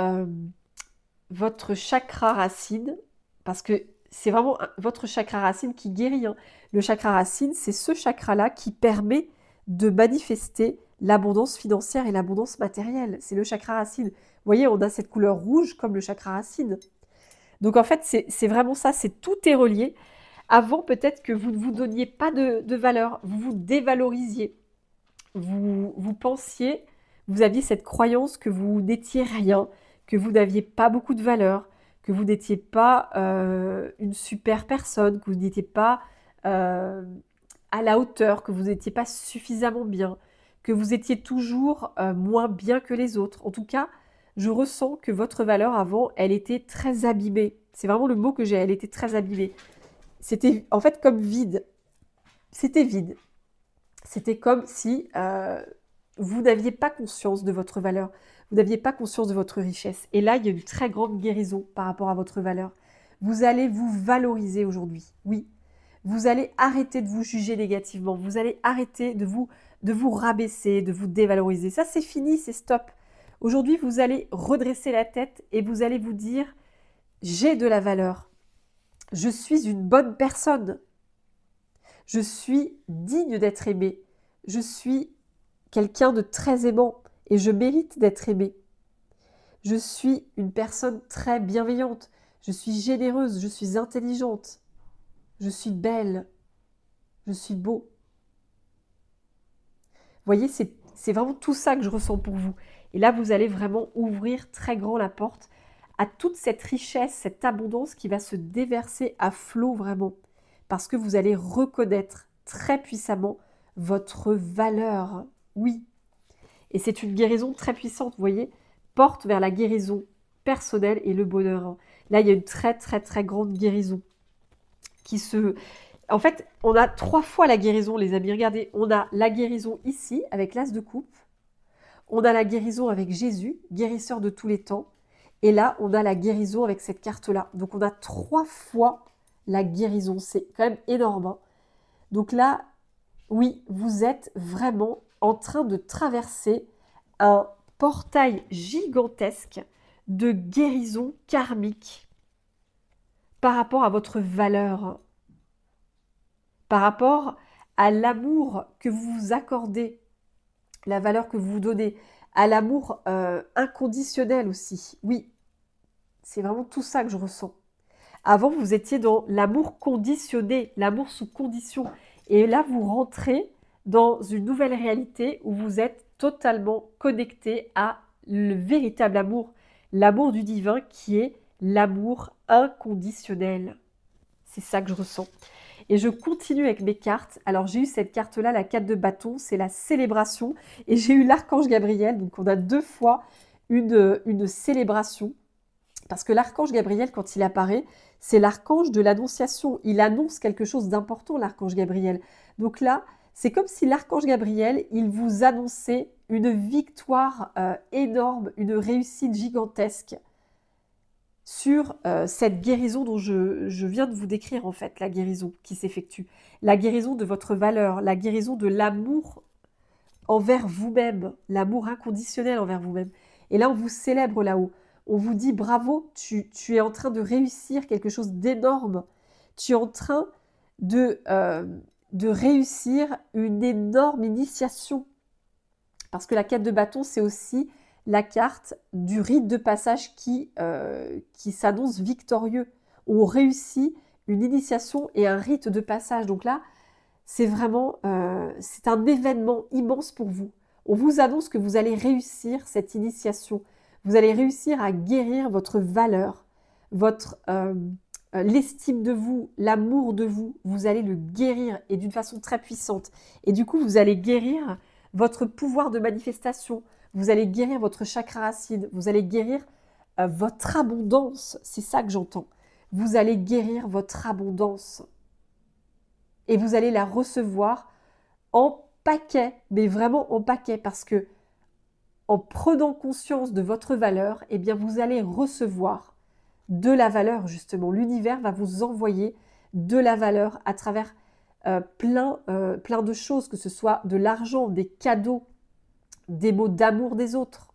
S1: chakra racine, parce que c'est vraiment votre chakra racine qui guérit, hein. Le chakra racine, c'est ce chakra-là qui permet de manifester l'abondance financière et l'abondance matérielle. C'est le chakra racine. Vous voyez, on a cette couleur rouge comme le chakra racine. Donc en fait, c'est vraiment ça, c'est tout est relié. Avant, peut-être que vous ne vous donniez pas de valeur, vous vous dévalorisiez. Vous pensiez, vous aviez cette croyance que vous n'étiez rien, que vous n'aviez pas beaucoup de valeur, que vous n'étiez pas une super personne, que vous n'étiez pas à la hauteur, que vous n'étiez pas suffisamment bien, que vous étiez toujours moins bien que les autres. En tout cas, je ressens que votre valeur avant, elle était très abîmée. C'est vraiment le mot que j'ai, elle était très abîmée. C'était en fait comme vide. C'était vide. C'était comme si vous n'aviez pas conscience de votre valeur, vous n'aviez pas conscience de votre richesse. Et là, il y a une très grande guérison par rapport à votre valeur. Vous allez vous valoriser aujourd'hui, oui. Vous allez arrêter de vous juger négativement, vous allez arrêter de vous rabaisser, de vous dévaloriser. Ça, c'est fini, c'est stop. Aujourd'hui, vous allez redresser la tête et vous allez vous dire « J'ai de la valeur. Je suis une bonne personne. Je suis digne d'être aimée. Je suis quelqu'un de très aimant et je mérite d'être aimée. Je suis une personne très bienveillante. Je suis généreuse, je suis intelligente. Je suis belle. Je suis beau. » Vous voyez, c'est vraiment tout ça que je ressens pour vous. Et là, vous allez vraiment ouvrir très grand la porte à toute cette richesse, cette abondance qui va se déverser à flot vraiment. Parce que vous allez reconnaître très puissamment votre valeur. Oui. Et c'est une guérison très puissante, vous voyez. Porte vers la guérison personnel et le bonheur, hein. Là, il y a une très, très, très grande guérison qui se... En fait, on a 3 fois la guérison, les amis. Regardez, on a la guérison ici, avec l'as de coupe. On a la guérison avec Jésus, guérisseur de tous les temps. Et là, on a la guérison avec cette carte-là. Donc, on a 3 fois la guérison. C'est quand même énorme, hein. Donc là, oui, vous êtes vraiment en train de traverser un portail gigantesque de guérison karmique par rapport à votre valeur, par rapport à l'amour que vous vous accordez, la valeur que vous vous donnez, à l'amour inconditionnel aussi. Oui, c'est vraiment tout ça que je ressens. Avant, vous étiez dans l'amour conditionné, l'amour sous condition. Et là, vous rentrez dans une nouvelle réalité où vous êtes totalement connecté à le véritable amour, l'amour du divin qui est l'amour inconditionnel. C'est ça que je ressens. Et je continue avec mes cartes. Alors, j'ai eu cette carte-là, la 4 de bâton, c'est la célébration. Et j'ai eu l'archange Gabriel, donc on a 2 fois une célébration. Parce que l'archange Gabriel, quand il apparaît, c'est l'archange de l'annonciation. Il annonce quelque chose d'important, l'archange Gabriel. Donc là, c'est comme si l'archange Gabriel, il vous annonçait une victoire énorme, une réussite gigantesque sur cette guérison dont je viens de vous décrire, en fait, la guérison qui s'effectue. La guérison de votre valeur, la guérison de l'amour envers vous-même, l'amour inconditionnel envers vous-même. Et là, on vous célèbre là-haut. On vous dit bravo, tu es en train de réussir quelque chose d'énorme. Tu es en train de réussir une énorme initiation. Parce que la 4 de bâton, c'est aussi la carte du rite de passage qui s'annonce victorieux. On réussit une initiation et un rite de passage. Donc là, c'est vraiment c'est un événement immense pour vous. On vous annonce que vous allez réussir cette initiation. Vous allez réussir à guérir votre valeur, votre l'estime de vous, l'amour de vous. Vous allez le guérir et d'une façon très puissante. Et du coup, vous allez guérir votre pouvoir de manifestation. Vous allez guérir votre chakra racine. Vous allez guérir votre abondance. C'est ça que j'entends. Vous allez guérir votre abondance. Et vous allez la recevoir en paquet, mais vraiment en paquet, parce que en prenant conscience de votre valeur, eh bien vous allez recevoir de la valeur, justement. L'univers va vous envoyer de la valeur à travers plein de choses, que ce soit de l'argent, des cadeaux, des mots d'amour des autres,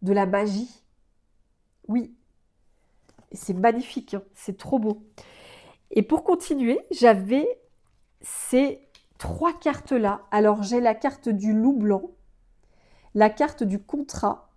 S1: de la magie. Oui, c'est magnifique, hein, c'est trop beau. Et pour continuer, j'avais ces 3 cartes-là. Alors, j'ai la carte du loup blanc, la carte du contrat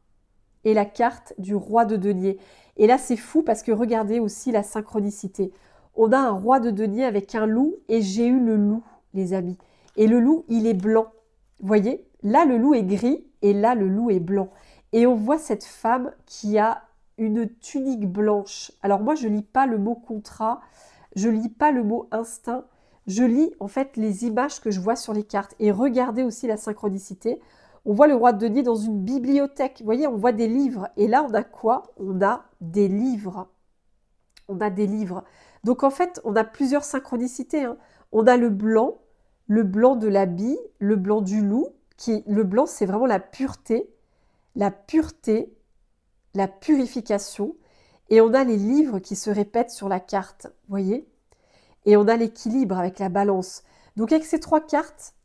S1: et la carte du roi de denier. Et là, c'est fou parce que regardez aussi la synchronicité. On a un roi de denier avec un loup et j'ai eu le loup, les amis. Et le loup, il est blanc. Vous voyez? Là, le loup est gris et là, le loup est blanc. Et on voit cette femme qui a une tunique blanche. Alors moi, je lis pas le mot contrat, je lis pas le mot instinct. Je lis en fait les images que je vois sur les cartes. Et regardez aussi la synchronicité. On voit le roi de denier dans une bibliothèque. Vous voyez, on voit des livres. Et là, on a quoi? On a des livres. On a des livres. Donc en fait, on a plusieurs synchronicités, hein. On a le blanc de l'habit, le blanc du loup. Le blanc, c'est vraiment la pureté, la purification. Et on a les livres qui se répètent sur la carte. Vous voyez? Et on a l'équilibre avec la balance. Donc avec ces 3 cartes,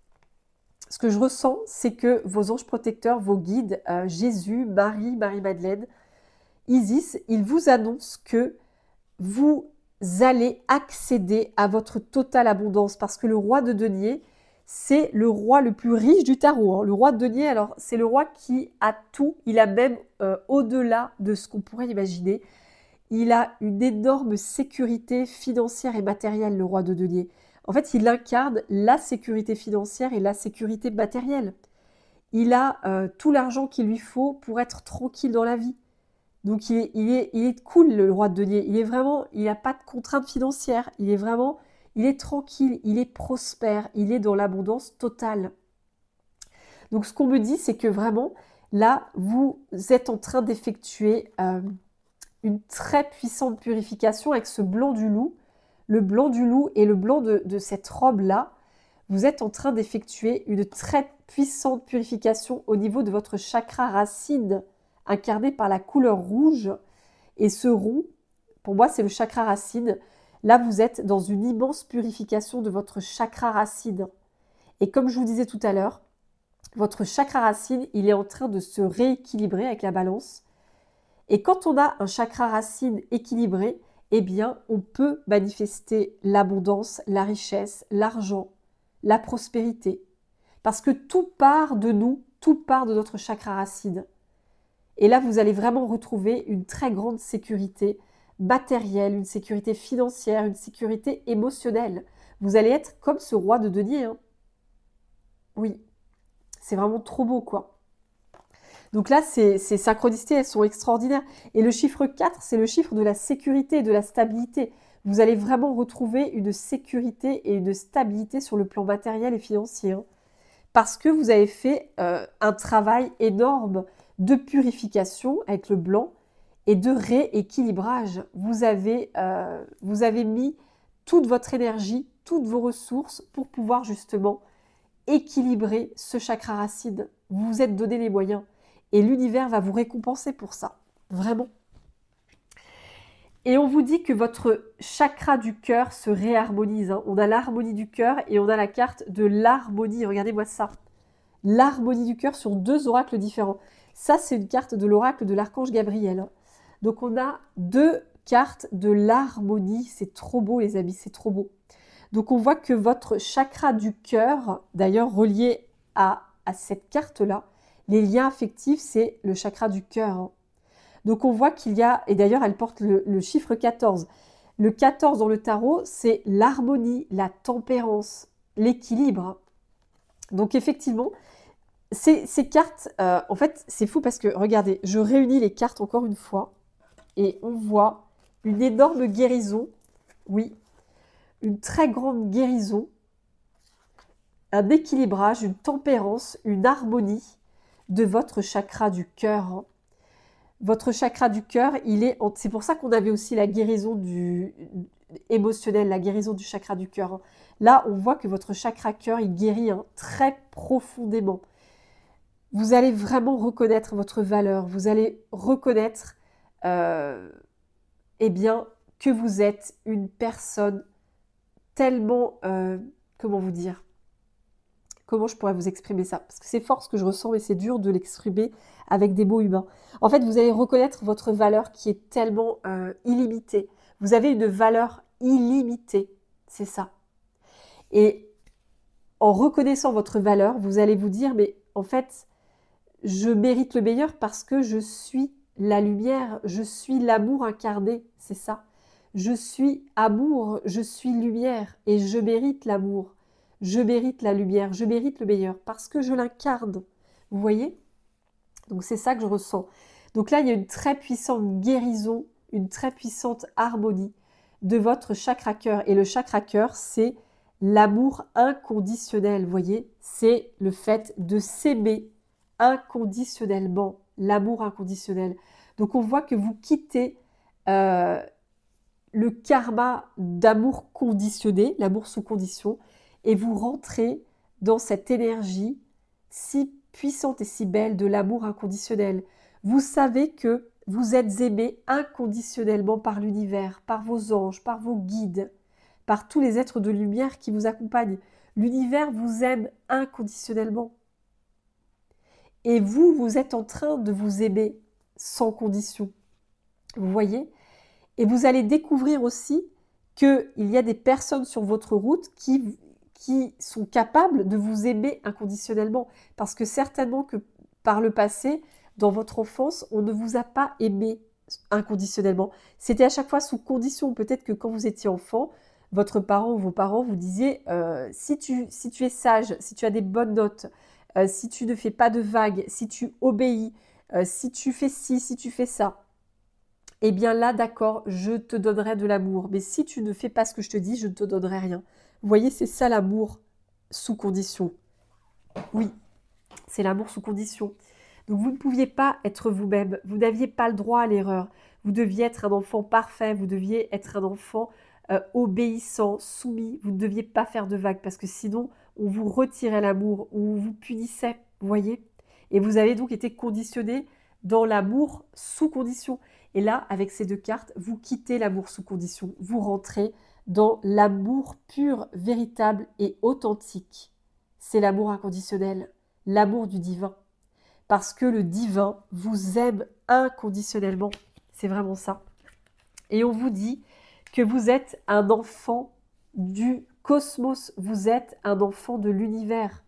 S1: ce que je ressens, c'est que vos anges protecteurs, vos guides, Jésus, Marie, Marie-Madeleine, Isis, ils vous annoncent que vous allez accéder à votre totale abondance. Parce que le roi de denier, c'est le roi le plus riche du tarot, hein. Le roi de denier, alors c'est le roi qui a tout. Il a même au-delà de ce qu'on pourrait imaginer. Il a une énorme sécurité financière et matérielle, le roi de denier. En fait, il incarne la sécurité financière et la sécurité matérielle. Il a tout l'argent qu'il lui faut pour être tranquille dans la vie. Donc, il est cool, le roi de denier. Il n'a pas de contraintes financières. Il est tranquille, il est prospère, il est dans l'abondance totale. Donc, ce qu'on me dit, c'est que vraiment, là, vous êtes en train d'effectuer une très puissante purification avec ce blanc du loup. Le blanc du loup et le blanc de cette robe-là, vous êtes en train d'effectuer une très puissante purification au niveau de votre chakra racine, incarné par la couleur rouge. Et ce rond, pour moi, c'est le chakra racine. Là, vous êtes dans une immense purification de votre chakra racine. Et comme je vous disais tout à l'heure, votre chakra racine, il est en train de se rééquilibrer avec la balance. Et quand on a un chakra racine équilibré, eh bien, on peut manifester l'abondance, la richesse, l'argent, la prospérité. Parce que tout part de nous, tout part de notre chakra racine. Et là, vous allez vraiment retrouver une très grande sécurité matérielle, une sécurité financière, une sécurité émotionnelle. Vous allez être comme ce roi de denier, hein. Oui, c'est vraiment trop beau, quoi. Donc là, ces synchronicités, elles sont extraordinaires. Et le chiffre 4, c'est le chiffre de la sécurité et de la stabilité. Vous allez vraiment retrouver une sécurité et une stabilité sur le plan matériel et financier, hein. Parce que vous avez fait un travail énorme de purification avec le blanc et de rééquilibrage. Vous avez mis toute votre énergie, toutes vos ressources pour pouvoir justement équilibrer ce chakra racine. Vous vous êtes donné les moyens et l'univers va vous récompenser pour ça, vraiment. Et on vous dit que votre chakra du cœur se réharmonise, hein. On a l'harmonie du cœur et on a la carte de l'harmonie. Regardez-moi ça. L'harmonie du cœur sur 2 oracles différents. Ça, c'est une carte de l'oracle de l'archange Gabriel, hein. Donc, on a 2 cartes de l'harmonie. C'est trop beau, les amis, c'est trop beau. Donc, on voit que votre chakra du cœur, d'ailleurs relié à cette carte-là, les liens affectifs, c'est le chakra du cœur, hein. Donc, on voit qu'il y a, et d'ailleurs, elle porte le chiffre 14. Le 14 dans le tarot, c'est l'harmonie, la tempérance, l'équilibre, hein. Donc, effectivement, ces cartes, en fait, c'est fou parce que, regardez, je réunis les cartes encore une fois et on voit une énorme guérison, oui, une très grande guérison, un équilibrage, une tempérance, une harmonie de votre chakra du cœur, hein. Votre chakra du cœur, c'est pour ça qu'on avait aussi la guérison émotionnelle, la guérison du chakra du cœur, hein. Là, on voit que votre chakra cœur, il guérit, hein, très profondément. Vous allez vraiment reconnaître votre valeur. Vous allez reconnaître, eh bien, que vous êtes une personne tellement, comment vous dire? Comment je pourrais vous exprimer ça? Parce que c'est fort ce que je ressens, mais c'est dur de l'exprimer avec des mots humains. En fait, vous allez reconnaître votre valeur qui est tellement illimitée. Vous avez une valeur illimitée, c'est ça. Et en reconnaissant votre valeur, vous allez vous dire, mais en fait, je mérite le meilleur parce que je suis la lumière, je suis l'amour incarné, c'est ça. Je suis amour, je suis lumière et je mérite l'amour, je mérite la lumière, je mérite le meilleur parce que je l'incarne. Vous voyez? Donc c'est ça que je ressens. Donc là, il y a une très puissante guérison, une très puissante harmonie de votre chakra cœur. Et le chakra cœur, c'est l'amour inconditionnel, vous voyez? C'est le fait de s'aimer inconditionnellement, l'amour inconditionnel. Donc on voit que vous quittez le karma d'amour conditionné, l'amour sous condition, et vous rentrez dans cette énergie si puissante et si belle de l'amour inconditionnel. Vous savez que vous êtes aimé inconditionnellement par l'univers, par vos anges, par vos guides, par tous les êtres de lumière qui vous accompagnent. L'univers vous aime inconditionnellement. Et vous, vous êtes en train de vous aimer sans condition. Vous voyez? Et vous allez découvrir aussi qu'il y a des personnes sur votre route qui sont capables de vous aimer inconditionnellement. Parce que certainement que par le passé, dans votre enfance, on ne vous a pas aimé inconditionnellement. C'était à chaque fois sous condition. Peut-être que quand vous étiez enfant, votre parent ou vos parents vous disaient si tu es sage, si tu as des bonnes notes, si tu ne fais pas de vagues, si tu obéis, si tu fais ci, si tu fais ça, eh bien là, d'accord, je te donnerai de l'amour. Mais si tu ne fais pas ce que je te dis, je ne te donnerai rien. Vous voyez, c'est ça l'amour sous condition. Oui, c'est l'amour sous condition. Donc vous ne pouviez pas être vous-même, vous n'aviez pas le droit à l'erreur. Vous deviez être un enfant parfait, vous deviez être un enfant obéissant, soumis, vous ne deviez pas faire de vagues parce que sinon on vous retirait l'amour ou on vous punissait, vous voyez? Et vous avez donc été conditionné dans l'amour sous condition. Et là, avec ces deux cartes, vous quittez l'amour sous condition, vous rentrez dans l'amour pur, véritable et authentique. C'est l'amour inconditionnel, l'amour du divin. Parce que le divin vous aime inconditionnellement. C'est vraiment ça. Et on vous dit que vous êtes un enfant du cosmos, vous êtes un enfant de l'univers.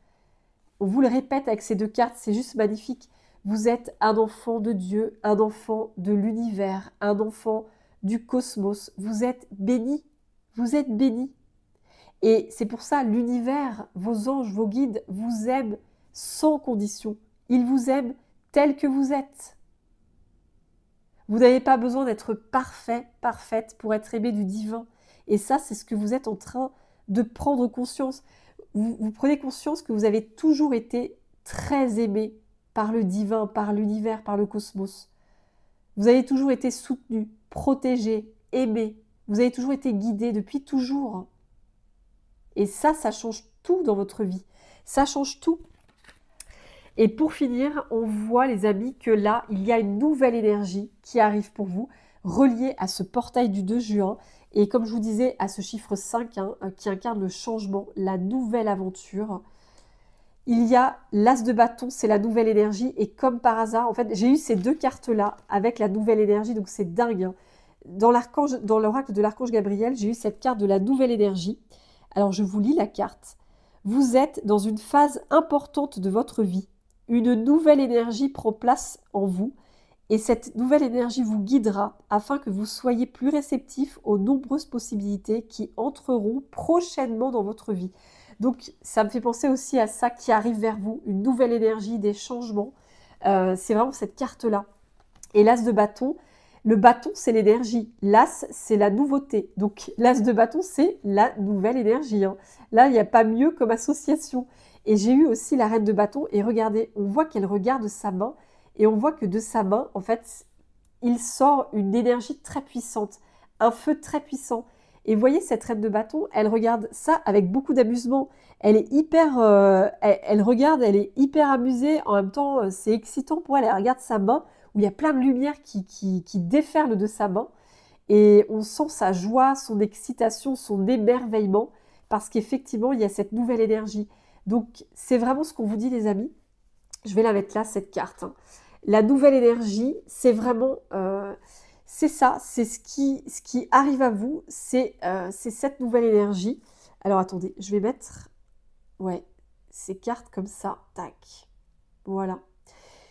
S1: On vous le répète avec ces deux cartes, c'est juste magnifique. Vous êtes un enfant de Dieu, un enfant de l'univers, un enfant du cosmos. Vous êtes béni, vous êtes béni. Et c'est pour ça, l'univers, vos anges, vos guides vous aiment sans condition. Ils vous aiment tel que vous êtes. Vous n'avez pas besoin d'être parfait, parfaite pour être aimé du divin. Et ça, c'est ce que vous êtes en train de prendre conscience. Vous prenez conscience que vous avez toujours été très aimé par le divin, par l'univers, par le cosmos. Vous avez toujours été soutenu, protégé, aimé. Vous avez toujours été guidé depuis toujours. Et ça change tout dans votre vie. Ça change tout. Et pour finir, on voit, les amis, que là, il y a une nouvelle énergie qui arrive pour vous, reliée à ce portail du 2 juin. Et comme je vous disais, à ce chiffre 5, qui incarne le changement, la nouvelle aventure. Il y a l'as de bâton, c'est la nouvelle énergie. Et comme par hasard, en fait, j'ai eu ces deux cartes-là avec la nouvelle énergie, donc c'est dingue, hein. Dans l'oracle de l'archange Gabriel, j'ai eu cette carte de la nouvelle énergie. Alors, je vous lis la carte. Vous êtes dans une phase importante de votre vie. Une nouvelle énergie prend place en vous et cette nouvelle énergie vous guidera afin que vous soyez plus réceptif aux nombreuses possibilités qui entreront prochainement dans votre vie. Donc, ça me fait penser aussi à ça qui arrive vers vous, une nouvelle énergie, des changements. C'est vraiment cette carte-là. Et l'as de bâton, le bâton, c'est l'énergie. L'as, c'est la nouveauté. Donc, l'as de bâton, c'est la nouvelle énergie, hein. Là, il n'y a pas mieux comme association. Et j'ai eu aussi la reine de bâton. Et regardez, on voit qu'elle regarde sa main. Et on voit que de sa main, en fait, il sort une énergie très puissante. Un feu très puissant. Et vous voyez, cette reine de bâton, elle regarde ça avec beaucoup d'amusement. Elle est hyper... elle regarde, elle est hyper amusée. En même temps, c'est excitant pour elle. Elle regarde sa main où il y a plein de lumière qui déferle de sa main. Et on sent sa joie, son excitation, son émerveillement, parce qu'effectivement, il y a cette nouvelle énergie. Donc, c'est vraiment ce qu'on vous dit, les amis. Je vais la mettre là, cette carte, hein. La nouvelle énergie, c'est vraiment... c'est ça, c'est ce qui arrive à vous, c'est cette nouvelle énergie. Alors, attendez, je vais mettre... Ouais, ces cartes comme ça, tac. Voilà.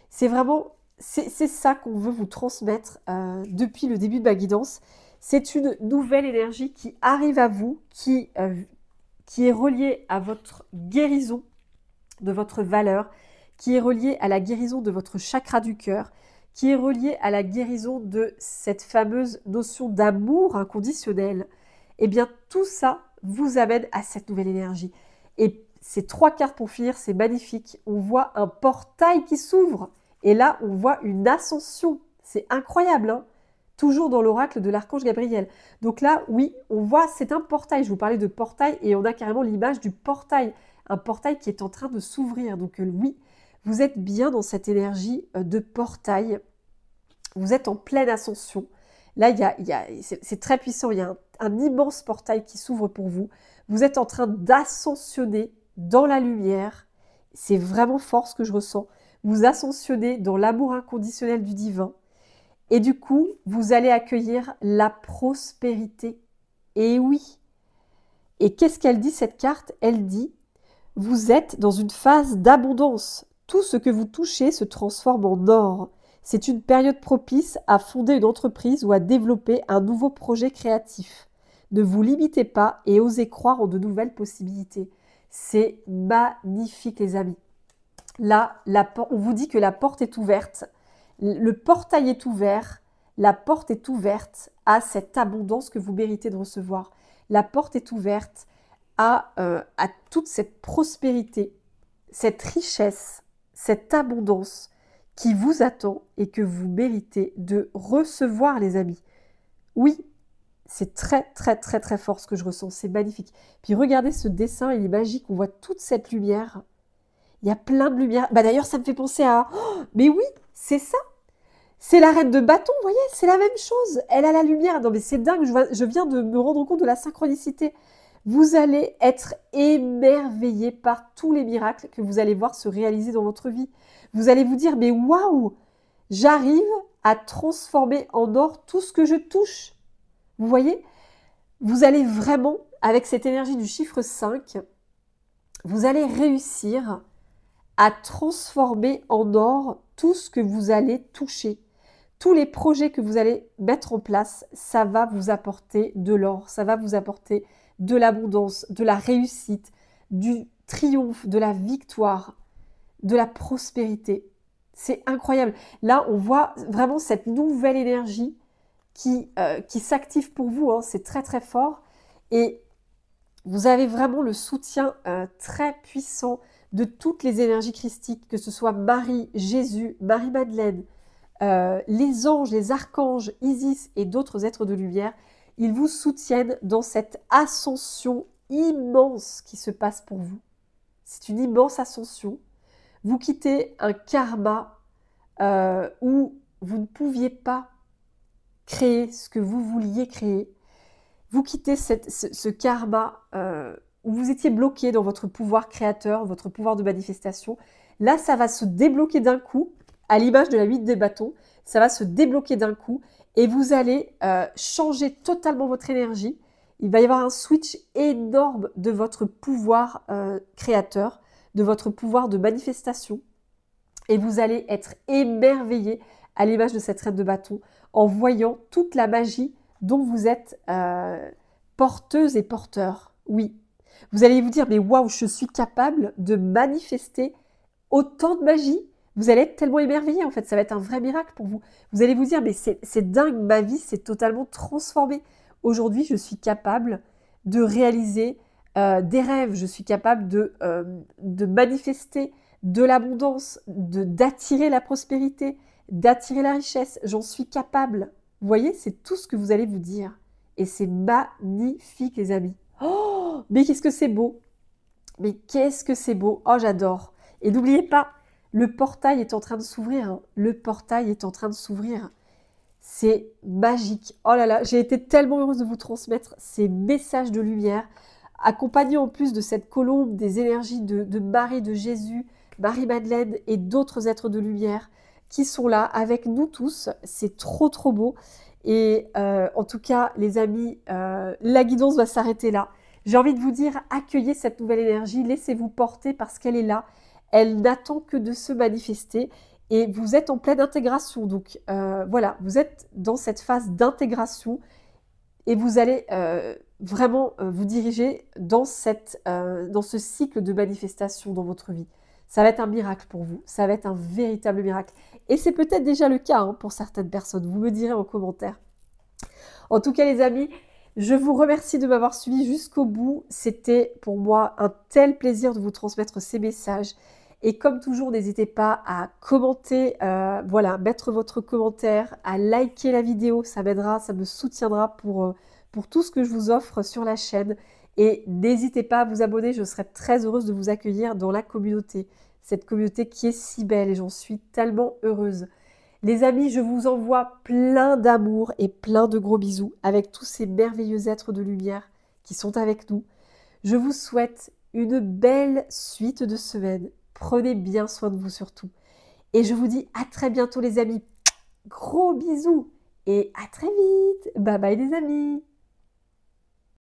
S1: C'est vraiment... C'est ça qu'on veut vous transmettre depuis le début de ma guidance. C'est une nouvelle énergie qui arrive à vous, qui est reliée à votre guérison de votre valeur, qui est reliée à la guérison de votre chakra du cœur, qui est reliée à la guérison de cette fameuse notion d'amour inconditionnel. Eh bien, tout ça vous amène à cette nouvelle énergie. Et ces trois cartes pour finir, c'est magnifique. On voit un portail qui s'ouvre. Et là, on voit une ascension. C'est incroyable, hein? Toujours dans l'oracle de l'archange Gabriel. Donc là, oui, on voit, c'est un portail. Je vous parlais de portail et on a carrément l'image du portail. Un portail qui est en train de s'ouvrir. Donc oui, vous êtes bien dans cette énergie de portail. Vous êtes en pleine ascension. Là, c'est très puissant. Il y a un immense portail qui s'ouvre pour vous. Vous êtes en train d'ascensionner dans la lumière. C'est vraiment fort ce que je ressens. Vous ascensionnez dans l'amour inconditionnel du divin. Et du coup, vous allez accueillir la prospérité. Et oui. Et qu'est-ce qu'elle dit, cette carte? Elle dit, vous êtes dans une phase d'abondance. Tout ce que vous touchez se transforme en or. C'est une période propice à fonder une entreprise ou à développer un nouveau projet créatif. Ne vous limitez pas et osez croire en de nouvelles possibilités. C'est magnifique, les amis. Là, on vous dit que la porte est ouverte. Le portail est ouvert. La porte est ouverte à cette abondance que vous méritez de recevoir. La porte est ouverte à toute cette prospérité, cette richesse, cette abondance qui vous attend et que vous méritez de recevoir, les amis. Oui, c'est très, très, très, très fort ce que je ressens. C'est magnifique. Puis regardez ce dessin, il est magique. On voit toute cette lumière. Il y a plein de lumière. Bah d'ailleurs, ça me fait penser à... Oh, mais oui, c'est ça. C'est la reine de bâton, vous voyez, c'est la même chose. Elle a la lumière. Non mais c'est dingue, je viens de me rendre compte de la synchronicité. Vous allez être émerveillé par tous les miracles que vous allez voir se réaliser dans votre vie. Vous allez vous dire, mais waouh, j'arrive à transformer en or tout ce que je touche. Vous voyez, vous allez vraiment, avec cette énergie du chiffre 5, vous allez réussir à transformer en or tout ce que vous allez toucher. Tous les projets que vous allez mettre en place, ça va vous apporter de l'or, ça va vous apporter de l'abondance, de la réussite, du triomphe, de la victoire, de la prospérité. C'est incroyable. Là, on voit vraiment cette nouvelle énergie qui s'active pour vous. Hein. C'est très très fort. Et vous avez vraiment le soutien très puissant de toutes les énergies christiques, que ce soit Marie, Jésus, Marie-Madeleine, les anges, les archanges, Isis et d'autres êtres de lumière. Ils vous soutiennent dans cette ascension immense qui se passe pour vous. C'est une immense ascension. Vous quittez un karma où vous ne pouviez pas créer ce que vous vouliez créer. Vous quittez ce karma où vous étiez bloqué dans votre pouvoir créateur, votre pouvoir de manifestation. Là, ça va se débloquer d'un coup, à l'image de la 8 des bâtons. Ça va se débloquer d'un coup et vous allez changer totalement votre énergie. Il va y avoir un switch énorme de votre pouvoir créateur, de votre pouvoir de manifestation. Et vous allez être émerveillé à l'image de cette reine de bâton en voyant toute la magie dont vous êtes porteuse et porteur. Oui. Vous allez vous dire, mais waouh, je suis capable de manifester autant de magie. Vous allez être tellement émerveillé, en fait. Ça va être un vrai miracle pour vous. Vous allez vous dire, mais c'est dingue, ma vie s'est totalement transformée. Aujourd'hui, je suis capable de réaliser des rêves. Je suis capable de manifester de l'abondance, d'attirer la prospérité, d'attirer la richesse. J'en suis capable. Vous voyez, c'est tout ce que vous allez vous dire. Et c'est magnifique, les amis. Oh, mais qu'est-ce que c'est beau! Mais qu'est-ce que c'est beau! Oh, j'adore! Et n'oubliez pas, le portail est en train de s'ouvrir. Hein. Le portail est en train de s'ouvrir. C'est magique. Oh là là, j'ai été tellement heureuse de vous transmettre ces messages de lumière, accompagnés en plus de cette colombe des énergies de Marie, de Jésus, Marie-Madeleine et d'autres êtres de lumière qui sont là avec nous tous. C'est trop trop beau. Et en tout cas, les amis, la guidance va s'arrêter là. J'ai envie de vous dire, accueillez cette nouvelle énergie, laissez-vous porter parce qu'elle est là. Elle n'attend que de se manifester et vous êtes en pleine intégration. Donc voilà, vous êtes dans cette phase d'intégration et vous allez vraiment vous diriger dans ce cycle de manifestation dans votre vie. Ça va être un miracle pour vous, ça va être un véritable miracle. Et c'est peut-être déjà le cas pour certaines personnes, vous me direz en commentaire. En tout cas les amis, je vous remercie de m'avoir suivi jusqu'au bout. C'était pour moi un tel plaisir de vous transmettre ces messages. Et comme toujours, n'hésitez pas à commenter, voilà, mettre votre commentaire, à liker la vidéo, ça m'aidera, ça me soutiendra pour tout ce que je vous offre sur la chaîne. Et n'hésitez pas à vous abonner, je serai très heureuse de vous accueillir dans la communauté. Cette communauté qui est si belle et j'en suis tellement heureuse. Les amis, je vous envoie plein d'amour et plein de gros bisous avec tous ces merveilleux êtres de lumière qui sont avec nous. Je vous souhaite une belle suite de semaine. Prenez bien soin de vous surtout. Et je vous dis à très bientôt les amis. Gros bisous et à très vite. Bye bye les amis.